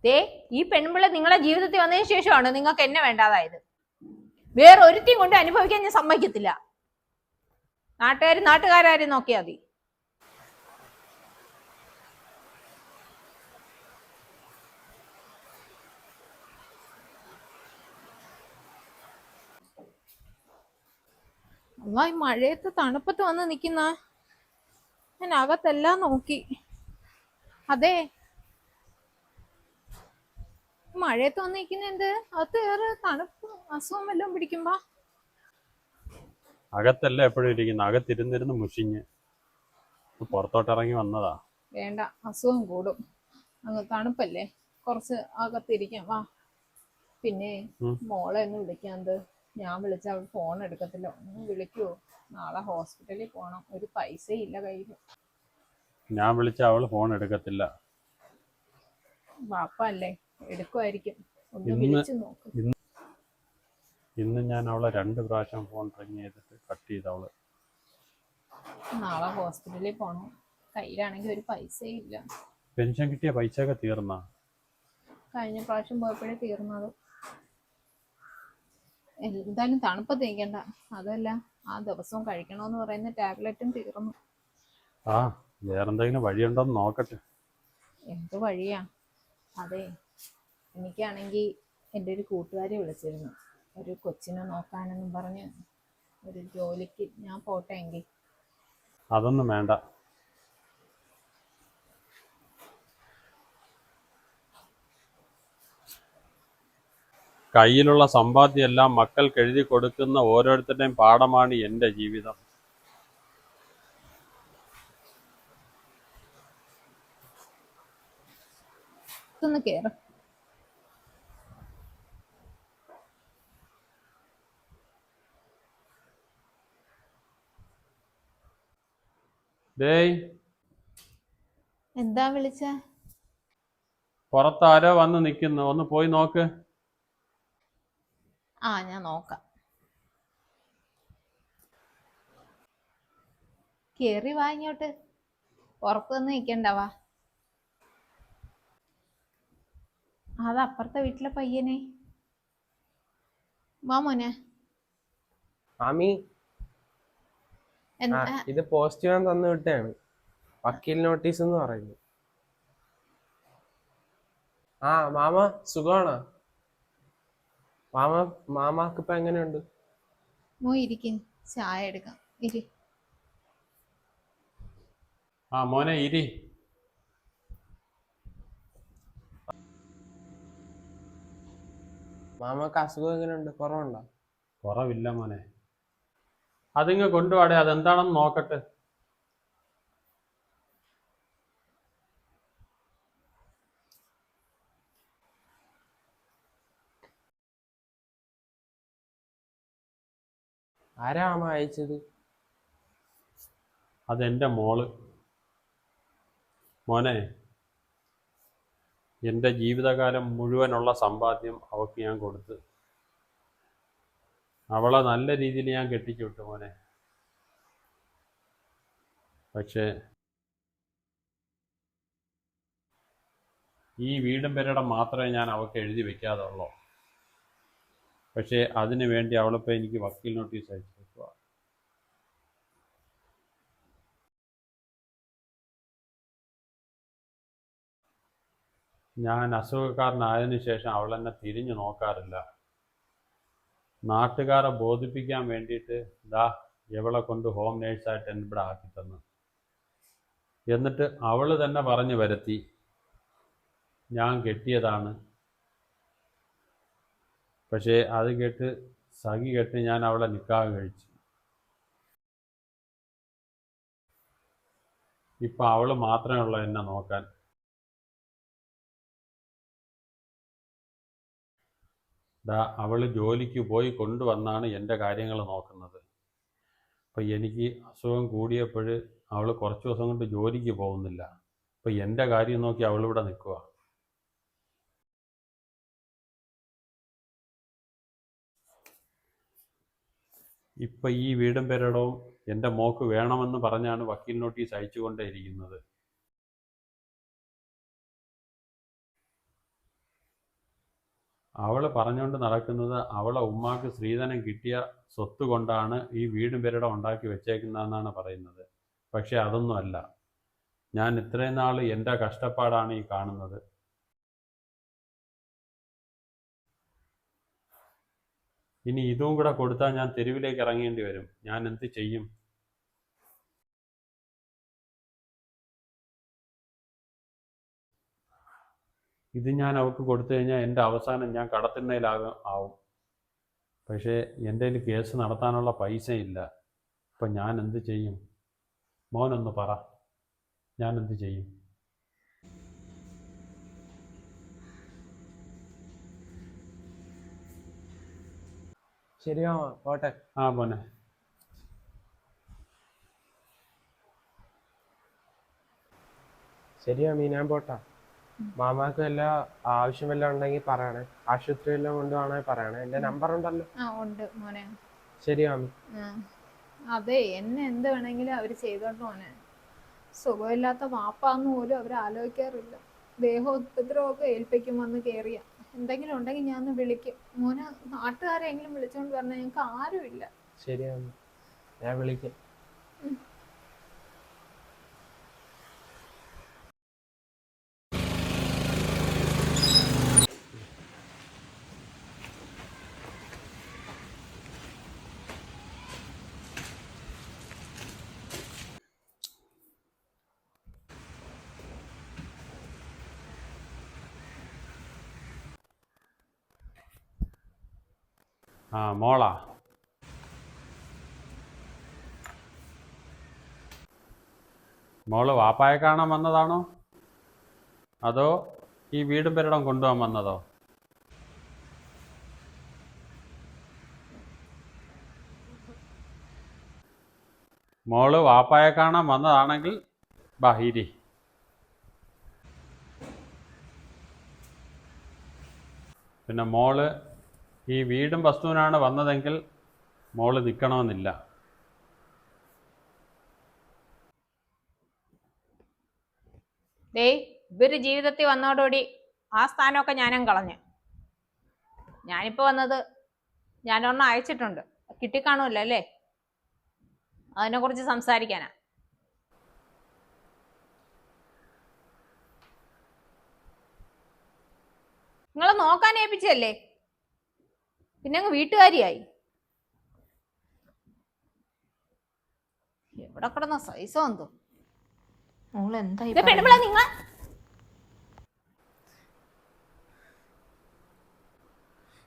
ദേ ഈ പെൺപിള്ള നിങ്ങളുടെ ജീവിതത്തിൽ വന്നതിന് ശേഷമാണ് നിങ്ങൾക്ക് എന്നെ വേണ്ടാതായത്. വേറെ ഒരുത്തിയും കൊണ്ട് അനുഭവിക്കാൻ ഞാൻ സമ്മതിക്കത്തില്ല. നാട്ടുകാരും നോക്കിയാൽ മതി. അമ്മ ഈ മഴയത്ത് തണുപ്പത്ത് വന്ന് നിക്കുന്ന ഞാൻ അകത്തെല്ലാം നോക്കി. അതെ മഴയത്ത് വന്ന് നിക്കുന്ന എന്ത് അകത്ത് വേറെ തണുപ്പ് അസുഖം വല്ലതും പിടിക്കുമ്പോ? അകത്തല്ല എപ്പോഴും ഇരിക്കുന്നു, അകത്തിരുന്നിരുന്ന് മുഷിഞ്ഞ് പുറത്തോട്ടിറങ്ങി വന്നതാ. വേണ്ട, അസുഖം കൂടും. അങ്ങ് തണുപ്പല്ലേ, കുറച്ച് അകത്തിരിക്കാം വാ. പിന്നെ മോളെ ഒന്ന് വിളിക്കാന്ത്? ഞാൻ വിളിച്ച അവൾ ഫോൺ എടുക്കത്തില്ല. ഒന്ന് വിളിക്കുവോ? നാളെ ഹോസ്പിറ്റലിൽ പോണം, ഒരു പൈസ ഇല്ല കയ്യില്. ഞാൻ വിളിച്ച അവള് ഫോൺ എടുക്കത്തില്ല. വാപ്പ അല്ലേ, എടുക്കുമായിരിക്കും. ഒന്ന് വിളിച്ചു നോക്ക്. ഇന്ന് ഞാൻ അവളെ 2 പ്രാവശ്യം ഫോൺ റിങ് ചെയ്തിട്ട് കട്ട് ചെയ്ത്. അവള് നാളെ ഹോസ്പിറ്റലിൽ പോണം, കയ്യിലാണെങ്കിൽ ഒരു പൈസയും ഇല്ല. പെൻഷൻ കിട്ടിയ പൈസയൊക്കെ തീർന്നാ? കഴിഞ്ഞ പ്രാവശ്യം പോയപ്പോഴേ തീർന്നത്. എന്തായാലും തണുപ്പ് തേക്കണ്ട. അതല്ല, ആ ദിവസവും കഴിക്കണമെന്ന് പറയുന്ന ടാബ്ലറ്റും തീർന്നു. ആ വേറെന്തെങ്കിലും വഴിയുണ്ടോന്ന് നോക്കട്ടെ. എന്ത് വഴിയാ? അതെ, എനിക്കാണെങ്കിൽ എൻ്റെ ഒരു കൂട്ടുകാരി വിളിച്ചിരുന്നു, ഒരു കൊച്ചിനെ നോക്കാനെന്നും പറഞ്ഞ് ഒരു ജോലിക്ക്. ഞാൻ പോട്ടെ എങ്കിൽ? അതൊന്നും വേണ്ട. കയ്യിലുള്ള സമ്പാദ്യമെല്ലാം മക്കൾക്ക് എഴുതി കൊടുക്കുന്ന ഓരോരുത്തരുടെയും പാഠമാണ് എൻ്റെ ജീവിതം. ഒന്ന് കേറ്. എന്താ വിളിച്ച? പുറത്താരോ വന്ന് നിൽക്കുന്നു, ഒന്ന് പോയി നോക്ക്. ആ ഞാൻ നോക്കാം. കേറി വാ ഇങ്ങോട്ട്, പുറത്തൊന്നും നിൽക്കണ്ടവാ. അത് അപ്പുറത്തെ വീട്ടിലെ പയ്യനെ. വാ മോനെ. മാമി, ഇത് പോസ്റ്റ്മാൻ തന്നു വിട്ടാണ്, വക്കീൽ നോട്ടീസ് എന്ന് പറയുന്നു. ആ മാമ സുഖാണോ? മാമാക്ക് ഇപ്പൊ എങ്ങനെയുണ്ട്? ഇരിക്കും, ചായ എടുക്കാം. ഇരി. ആ മോനെ ഇരി. മാമാക്ക് അസുഖം എങ്ങനെയുണ്ട്? കുറവുണ്ടോ? കുറവില്ല മോനെ. അതിങ്ങ് കൊണ്ടുപോടെ, അതെന്താണെന്ന് നോക്കട്ടെ. ആരാ മാമ അയച്ചത്? അതെൻ്റെ മോള്. മോനെ, എൻ്റെ ജീവിതകാലം മുഴുവനുള്ള സമ്പാദ്യം അവൾക്ക് ഞാൻ കൊടുത്ത് അവളെ നല്ല രീതിയിൽ ഞാൻ കെട്ടിച്ചു വിട്ടു മോനെ. പക്ഷേ ഈ വീടും പെരടം മാത്രമേ ഞാൻ അവൾക്ക് എഴുതി വെക്കാതുള്ളൂ. പക്ഷേ അതിനു വേണ്ടി അവളിപ്പോൾ എനിക്ക് വക്കീൽ നോട്ടീസ് അയച്ചു വെക്കുക. ഞാൻ അസുഖക്കാരനായതിനു ശേഷം അവളെന്നെ തിരിഞ്ഞു നോക്കാറില്ല. നാട്ടുകാരെ ബോധിപ്പിക്കാൻ വേണ്ടിയിട്ട് ഇവളെ കൊണ്ട് ഹോം നേഴ്സായിട്ട് എന്നെ ഇവിടെ ആക്കി തന്നു. എന്നിട്ട് അവൾ തന്നെ പറഞ്ഞു വരുത്തി ഞാൻ കെട്ടിയതാണ്. പക്ഷേ അത് കേട്ട് സഖി കെട്ട് ഞാൻ അവളെ നിക്കാഹ് കഴിച്ചു. ഇപ്പം അവൾ മാത്രമേ ഉള്ളൂ എന്നെ നോക്കാൻ. അവൾ ജോലിക്ക് പോയി കൊണ്ടുവന്നാണ് എൻ്റെ കാര്യങ്ങൾ നോക്കുന്നത്. അപ്പം എനിക്ക് അസുഖം കൂടിയപ്പോൾ അവൾ കുറച്ച് ദിവസം കൊണ്ട് ജോലിക്ക് പോകുന്നില്ല. അപ്പം എൻ്റെ കാര്യം നോക്കി അവളിവിടെ നിൽക്കുക. ഇപ്പം ഈ വീടും പെരടവും എൻ്റെ മോക്ക് വേണമെന്ന് പറഞ്ഞാണ് വക്കീൽ നോട്ടീസ് അയച്ചുകൊണ്ടേയിരിക്കുന്നത്. അവൾ പറഞ്ഞുകൊണ്ട് നടക്കുന്നത് അവളെ ഉമ്മാക്ക് സ്ത്രീധനം കിട്ടിയ സ്വത്ത് കൊണ്ടാണ് ഈ വീടും പെരടം ഉണ്ടാക്കി വെച്ചേക്കുന്നതെന്നാണ് പറയുന്നത്. പക്ഷെ അതൊന്നുമല്ല. ഞാൻ ഇത്രയും നാൾ എൻ്റെ കഷ്ടപ്പാടാണ് ഈ കാണുന്നത്. ഇനി ഇതും കൂടെ കൊടുത്താൽ ഞാൻ തെരുവിലേക്ക് ഇറങ്ങേണ്ടി വരും. ഞാൻ എന്ത് ചെയ്യും? ഇത് ഞാൻ അവൾക്ക് കൊടുത്തു കഴിഞ്ഞാൽ എൻ്റെ അവസാനം ഞാൻ ആവും. പക്ഷേ എൻ്റെ കയ്യിൽ കേസ് നടത്താനുള്ള പൈസ ഇല്ല. അപ്പം ഞാൻ എന്ത് ചെയ്യും? മോനൊന്ന് പറ, ഞാൻ എന്ത് ചെയ്യും? ശരി മാമ, പോട്ടെ. ആ മോനെ. ശരി മാമി, ഞാൻ പോട്ടാ. മാമാക്ക് വല്ല ആവശ്യം വല്ലതും ഉണ്ടെങ്കിൽ പറയണേ. ആശുപത്രി വല്ലതും കൊണ്ടുപോകണമെങ്കിൽ പറയണേ. എന്റെ നമ്പർ ഉണ്ടല്ലോ. ആ ഉണ്ട് മോനെ. ശരി മാമി. അതെ, എന്നെ എന്ത് വേണമെങ്കിലും അവര് ചെയ്തോണ്ട് മോനെ. സുഖമില്ലാത്ത വാപ്പാന്ന് പോലും അവർ ആലോചിക്കാറില്ല. ദേഹോപദ്രവമൊക്കെ ഏൽപ്പിക്കും വന്ന് കയറിയ. എന്തെങ്കിലും ഉണ്ടെങ്കിൽ ഞാൻ ഒന്ന് വിളിക്കും മോനെ. നാട്ടുകാരെങ്കിലും വിളിച്ചോണ്ട് പറഞ്ഞാൽ ഞങ്ങൾക്ക് ആരുമില്ല. ശരി മാമി, ഞാൻ വിളിക്കാം. ആ മോളാ. മോള് വാപ്പായെ കാണാൻ വന്നതാണോ അതോ ഈ വീടും പെരടം കൊണ്ടുപോകാൻ വന്നതോ? മോള് വാപ്പായെ കാണാൻ വന്നതാണെങ്കിൽ ബാഹിരി. പിന്നെ മോള് ഈ വീടും വസ്തുവിനാണ് വന്നതെങ്കിൽ മോള് നിൽക്കണമെന്നില്ല. ഇവര് ജീവിതത്തിൽ വന്നതോടുകൂടി ആ സ്ഥാനമൊക്കെ ഞാനും കളഞ്ഞു. ഞാനിപ്പോ വന്നത് ഞാനൊരെണ്ണം അയച്ചിട്ടുണ്ട്, കിട്ടിക്കാണുമല്ലോ അല്ലേ? അതിനെ കുറിച്ച് സംസാരിക്കാനാ. നിങ്ങളെ നോക്കാൻ ഏൽപ്പിച്ചല്ലേ, പിന്നെ അങ്ങ് വീട്ടുകാരിയായി. എവിടെ കിടന്ന സൈസോ എന്തോ. പെണ്ണുപിള്ള നിങ്ങൾ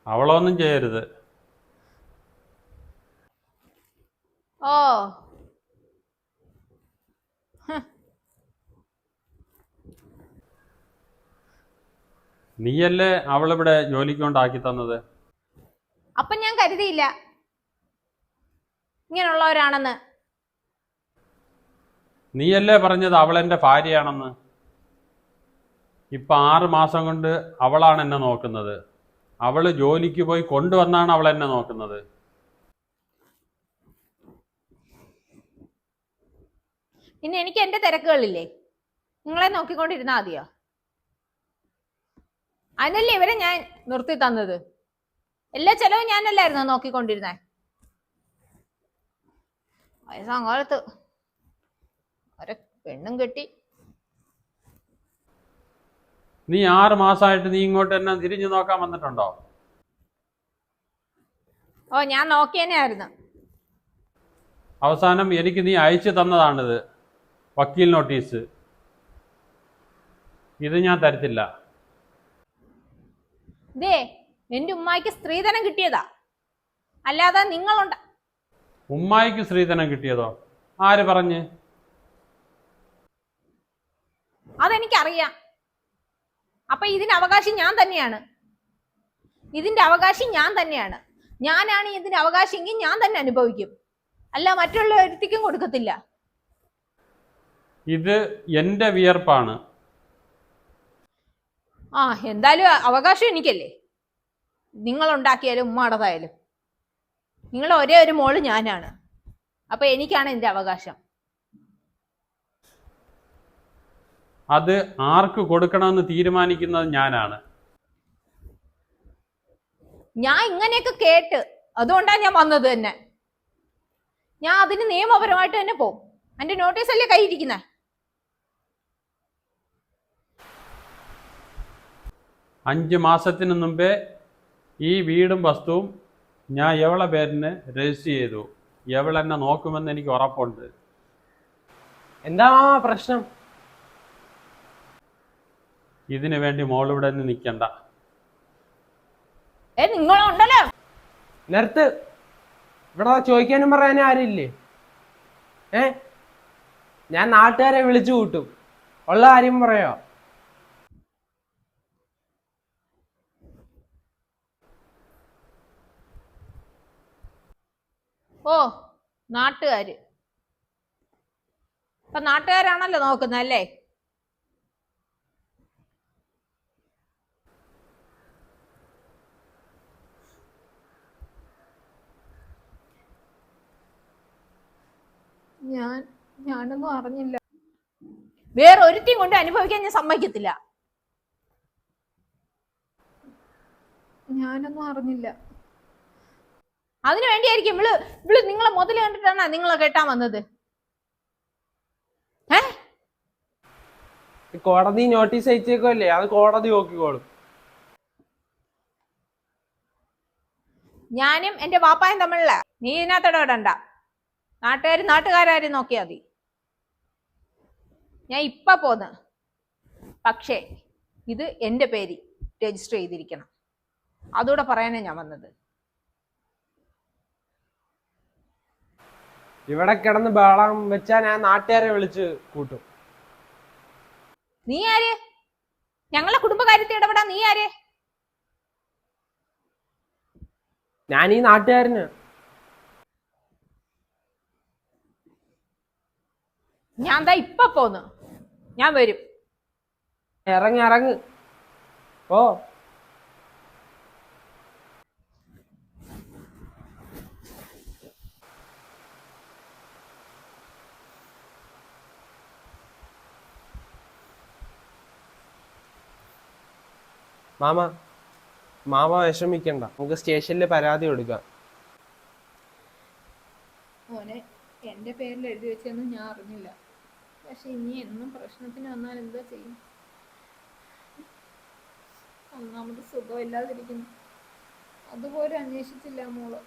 അവളൊന്നും ചെയ്യരുത്. ഓ നീയല്ലേ അവളിവിടെ ജോലിക്ക് കൊണ്ടാക്കി തന്നത്? അപ്പൊ ഞാൻ കരുതിയില്ല ഇങ്ങനെയുള്ളവരാണെന്ന്. നീയല്ലേ പറഞ്ഞത് അവളെൻ്റെ ഭാര്യയാണെന്ന്? ഇപ്പം 6 മാസം കൊണ്ട് അവളാണ് എന്നെ നോക്കുന്നത്. അവള് ജോലിക്ക് പോയി കൊണ്ടുവന്നാണ് അവൾ എന്നെ നോക്കുന്നത്. പിന്നെ എനിക്ക് എന്റെ തിരക്കുകളില്ലേ? നിങ്ങളെ നോക്കിക്കൊണ്ടിരുന്നാ മതിയോ? അതിനല്ലേ ഇവരെ ഞാൻ നിർത്തി തന്നത്. എല്ലാ ചെലവും ഞാനല്ലായിരുന്നോ നോക്കിക്കൊണ്ടിരുന്നേ? വയസ്സാം കാലത്ത് ഒരു പെണ്ണും കെട്ടി. നീ 6 മാസമായിട്ട് നീ ഇങ്ങോട്ട് എന്നെ തിരിഞ്ഞു നോക്കാൻ വന്നിട്ടുണ്ടോ? ഓ, ഞാൻ നോക്കിയന്നെ ആയിരുന്നു. അവസാനം എനിക്ക് നീ അയച്ചു തന്നതാണിത്, വക്കീൽ നോട്ടീസ്. ഇത് ഞാൻ തരത്തില്ല. ഇതേ എന്റെ ഉമ്മായിക്ക് സ്ത്രീധനം കിട്ടിയതാ, അല്ലാതെ നിങ്ങളുണ്ട്. ഉമ്മായിക്ക് സ്ത്രീധനം കിട്ടിയതോ? ആര് പറഞ്ഞ്? അതെനിക്കറിയാം. അപ്പൊ ഇതിന് അവകാശി ഞാൻ തന്നെയാണ്. ഇതിന്റെ അവകാശി ഞാൻ തന്നെയാണ്. ഞാനാണ് ഇതിന്റെ അവകാശിയെങ്കിൽ ഞാൻ തന്നെ അനുഭവിക്കും, അല്ല മറ്റുള്ള ഒരുത്തിക്കും കൊടുക്കത്തില്ല. ഇത് എന്റെ വിയർപ്പാണ്. ആ, എന്തായാലും അവകാശം എനിക്കല്ലേ, നിങ്ങളുണ്ടാക്കിയാലും ഉമ്മാടതായാലും. നിങ്ങൾ ഒരേ ഒരു മോള് ഞാനാണ്, അപ്പൊ എനിക്കാണ് എന്റെ അവകാശം. അത് ആർക്ക് കൊടുക്കണമെന്ന് തീരുമാനിക്കുന്നത് ഞാനാണ്. ഞാൻ ഇങ്ങനെയൊക്കെ കേട്ട്, അതുകൊണ്ടാണ് ഞാൻ വന്നത് തന്നെ. ഞാൻ അതിന് നിയമപരമായിട്ട് തന്നെ പോകും. എന്റെ നോട്ടീസ് അല്ലേ കയ്യിരിക്കുന്നേ. 5 മാസത്തിന് മുമ്പേ ഈ വീടും വസ്തുവും ഞാൻ എവളെ പേരിന് രജിസ്റ്റർ ചെയ്തു. എവളെന്നെ നോക്കുമെന്ന് എനിക്ക് ഉറപ്പുണ്ട്. എന്താ പ്രശ്നം? ഇതിനു വേണ്ടി മോളിവിടെ നിന്ന് നിൽക്കണ്ട. നിങ്ങളുണ്ടല്ലോ. നിർത്ത്. ഇവിടെ ചോദിക്കാനും പറയാനും ആരില്ലേ? ഞാൻ നാട്ടുകാരെ വിളിച്ചു കൂട്ടും. ഉള്ള കാര്യം പറയോ? ഓ, നാട്ടുകാര്. ഇപ്പൊ നാട്ടുകാരാണല്ലോ നോക്കുന്നത് അല്ലേ? ഞാനൊന്നും അറിഞ്ഞില്ല. വേറെ ഒരുത്തിയും കൊണ്ട് അനുഭവിക്കാൻ ഞാൻ സമ്മതിക്കത്തില്ല. ഞാനൊന്നും അറിഞ്ഞില്ല. അതിനു വേണ്ടിയായിരിക്കും ഇവള് നിങ്ങളെ മുതൽ കണ്ടിട്ടാണ് നിങ്ങളെ കെട്ടാൻ വന്നത്. കോടതി നോട്ടീസ് അയച്ചേക്കല്ലേ, അത് കോടതി നോക്കിക്കോളും. ഞാനും എന്റെ വാപ്പായും തമ്മിലുള്ള നീ ഇതിനകത്ത് ഇടപെടണ്ട. നാട്ടുകാരും നോക്കിയാ മതി. ഞാൻ ഇപ്പൊ പോന്ന്. പക്ഷേ ഇത് എന്റെ പേര് രജിസ്റ്റർ ചെയ്തിരിക്കണം. അതുകൂടെ പറയാനാ ഞാൻ വന്നത്. ഇവിടെ കിടന്ന് ബഹളം വെച്ചാ ഞാൻ നാട്ടുകാരെ വിളിച്ച് കൂട്ടും. നീ ആര്? ഞങ്ങളെ കുടുംബകാര്യത്തിൽ ഇടപെടാൻ നീ ആര്? ഞാൻ ഈ നാട്ടുകാരന്. ഞാൻ ദാ ഇപ്പൊ പോന്ന്. ഞാൻ വരും. ഇറങ്ങ്. ഓ, മാമ വിഷമിക്കണ്ട, നമുക്ക് സ്റ്റേഷനിൽ പരാതി കൊടുക്കാം. മോനെ, എന്റെ പേരിൽ എഴുതി വെച്ചൊന്നും ഞാൻ അറിഞ്ഞില്ല. പക്ഷെ ഇനി എന്നും പ്രശ്നത്തിന് വന്നാൽ എന്താ ചെയ്യും? ഒന്നാമത് സുഖമില്ലാതിരിക്കുന്നു. അതുപോലെ അന്വേഷിച്ചില്ല മോള്.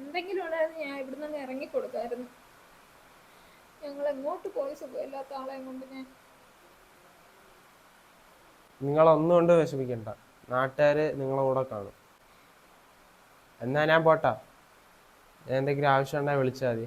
എന്തെങ്കിലും ഉണ്ടായിരുന്നു ഞാൻ ഇവിടെ നിന്ന് ഇറങ്ങിക്കൊടുക്കായിരുന്നു. ഞങ്ങൾ എങ്ങോട്ട് പോയി സുഖമില്ലാത്ത ആളെയും കൊണ്ട് ഞാൻ. നിങ്ങളൊന്നും കൊണ്ട് വിഷമിക്കണ്ട, നാട്ടുകാര് നിങ്ങളെ കൂടെ കാണും. എന്നാ ഞാൻ പോട്ടാ. എന്തെങ്കിലും ആവശ്യം ഉണ്ടെങ്കിൽ വിളിച്ചാൽ മതി.